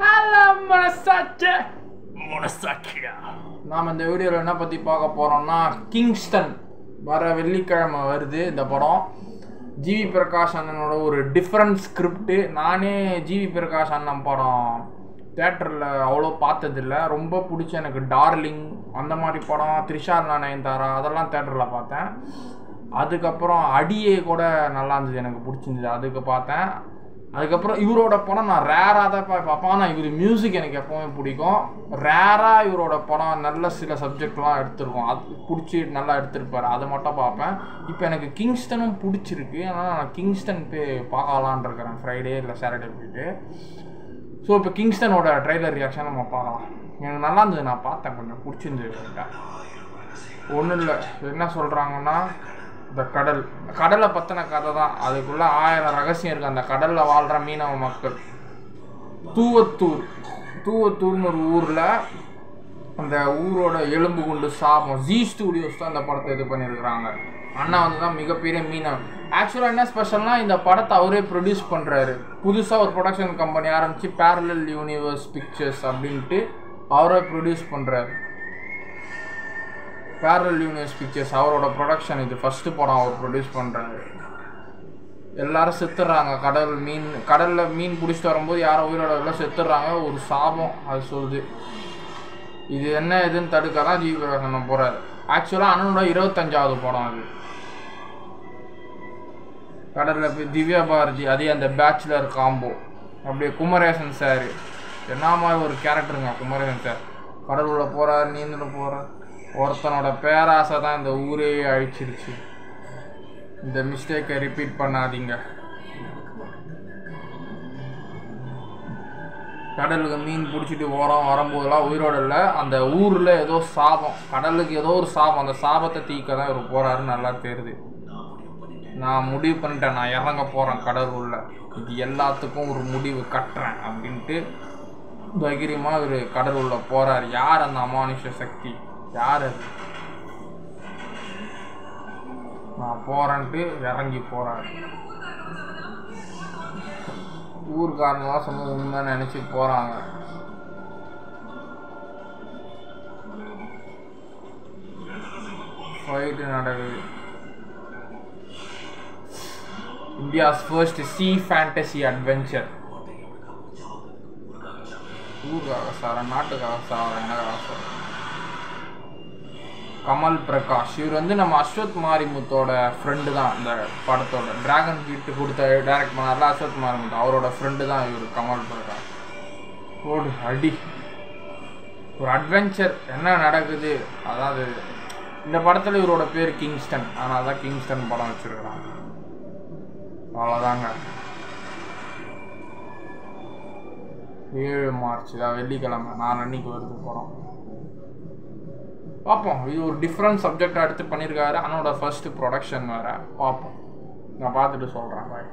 Hello, Monasaki. நாம் இந்த வீடியோவில் என்ன பற்றி பார்க்க போகிறோம்னா கிங்ஸ்டன் வர வெள்ளிக்கிழமை வருது இந்த படம். ஜிவி பிரகாஷ் அண்ணனோட ஒரு டிஃப்ரெண்ட் ஸ்கிரிப்டு. நானே ஜிவி பிரகாஷ் அண்ணன் படம் தேட்டரில் அவ்வளோ பார்த்ததில்லை. ரொம்ப பிடிச்ச எனக்கு டார்லிங் அந்த மாதிரி படம், த்ரிஷா நயன்தாரா அதெல்லாம் தேட்டரில் பார்த்தேன். அதுக்கப்புறம் அடியே கூட நல்லா இருந்தது, எனக்கு பிடிச்சிருந்தது, அதுக்கு பார்த்தேன். அதுக்கப்புறம் இவரோட படம் நான் ரேராக தான் பார்ப்பேன். ஆனால் இவர் மியூசிக் எனக்கு எப்போவுமே பிடிக்கும். ரேராக இவரோட படம் நல்ல சில சப்ஜெக்ட்லாம் எடுத்துருக்கோம், அது பிடிச்சி நல்லா எடுத்துருப்பார், அதை மட்டும் பார்ப்பேன். இப்போ எனக்கு கிங்ஸ்டனும் பிடிச்சிருக்கு, ஆனால் நான் கிங்ஸ்டன் போய் பார்க்கலான் இருக்கிறேன் ஃப்ரைடே இல்லை சாட்டர்டே போயிட்டு. ஸோ இப்போ கிங்ஸ்டனோட ட்ரெய்லர் ரியாக்ஷன் நம்ம பார்க்கலாம். எனக்கு நல்லா இருந்தது, நான் பார்த்தேன், கொஞ்சம் பிடிச்சிருந்தது. ஒன்றும் இல்லை, என்ன சொல்கிறாங்கன்னா இந்த கடலை பற்றின கதை தான். அதுக்குள்ளே 1000 ரகசியம் இருக்குது. அந்த கடலில் வாழ்கிற மீனவ மக்கள். தூவத்தூர்னு ஒரு ஊரில், அந்த ஊரோட எலும்பு குண்டு சாபம். ஜி ஸ்டூடியோஸ் தான் இந்த படத்தை இது பண்ணியிருக்கிறாங்க. அண்ணா வந்து தான் மிகப்பெரிய மீனவன். ஆக்சுவலாக என்ன ஸ்பெஷல்னால் இந்த படத்தை அவரே ப்ரொடியூஸ் பண்ணுறாரு. புதுசாக ஒரு ப்ரொடக்ஷன் கம்பெனி ஆரம்பித்து பேரலல் யூனிவர்ஸ் பிக்சர்ஸ் அப்படின்ட்டு அவரே ப்ரொடியூஸ் பண்ணுறாரு. பேரலல் யூனிவர்ஸ் பிக்சர்ஸ் அவரோட ப்ரொடக்ஷன். இது ஃபஸ்ட்டு படம் அவர் ப்ரொடியூஸ் பண்ணுறாரு. எல்லோரும் செத்துடுறாங்க. கடலில் மீன் பிடிச்சிட்டு வரும்போது யாரோ உயிரோட எல்லாம் செத்துடுறாங்க. ஒரு சாபம் அது சொல்லுது. இது என்ன இதுன்னு தடுக்க தான் ஜிவி பிரகாஷ் போகிறாரு. ஆக்சுவலாக அண்ணனோட 25வது படம் அது. கடலில் போய் திவ்யா பாரதி, அதே அந்த பேச்சுலர் காம்போ. அப்படியே குமரேசன் சார், என்ன மாதிரி ஒரு கேரக்டருங்க குமரேசன் சார். கடலுள்ள போகிறார், நீந்தில் போகிறார். ஒருத்தனோட பேராசை தான் இந்த ஊரே அழிச்சிருச்சு. இந்த மிஸ்டேக்கை ரிப்பீட் பண்ணாதீங்க. கடலுக்கு மீன் பிடிச்சிட்டு வரும்போதெல்லாம் உயிரோடு இல்லை. அந்த ஊரில் ஏதோ சாபம், கடலுக்கு ஏதோ ஒரு சாபம். அந்த சாபத்தை தீக்க தான் இவர் போகிறாருன்னு நல்லா தெரியுது. நான் முடிவு பண்ணிட்டேன், நான் இறங்க போகிறேன் கடலுள்ள, இது எல்லாத்துக்கும் ஒரு முடிவு கட்டுறேன் அப்படின்ட்டு தைரியமாக இவர் கடலுள்ள போகிறார். யார் அந்த அமானுஷ சக்தி, யார் அது? நான் போகிறேன்ட்டு இறங்கி போகிறாரு. ஊர்காரங்களாம் சொன்ன உண்மை நினச்சி போகிறாங்க. ஃபைட்டு நடக்குது. India's first sci fantasy adventure. ஊருக்காக சார், நாட்டுக்காக சார், எனக்காக சார். கமல் பிரகாஷ், இவர் வந்து நம்ம அஸ்வத் மாரிமுத்தோட ஃப்ரெண்டு தான். இந்த படத்தோட டிராகன் ஹிட் கொடுத்த டைரக்ட் பண்ணார்ல அஸ்வத் மாரிமுத்து, அவரோட ஃப்ரெண்டு தான் இவர் கமல் பிரகாஷ். ஓடு அடி, ஒரு அட்வென்ச்சர் என்ன நடக்குது. அதாவது இந்த படத்தில் இவரோட பேர் கிங்ஸ்டன், ஆனால் தான் கிங்ஸ்டன் படம் வச்சுருக்கிறாங்க. அவ்வளோதாங்க. 7 மார்ச் தான் வெள்ளிக்கிழமை, 4 அன்னைக்கு வருது படம். பார்ப்போம். இது ஒரு டிஃப்ரெண்ட் சப்ஜெக்டாக எடுத்து பண்ணியிருக்காரு. அண்ணனோட ஃபர்ஸ்ட் ப்ரொடக்ஷன் வேறு. பார்ப்போம், நான் பார்த்துட்டு சொல்கிறேன். பாய்.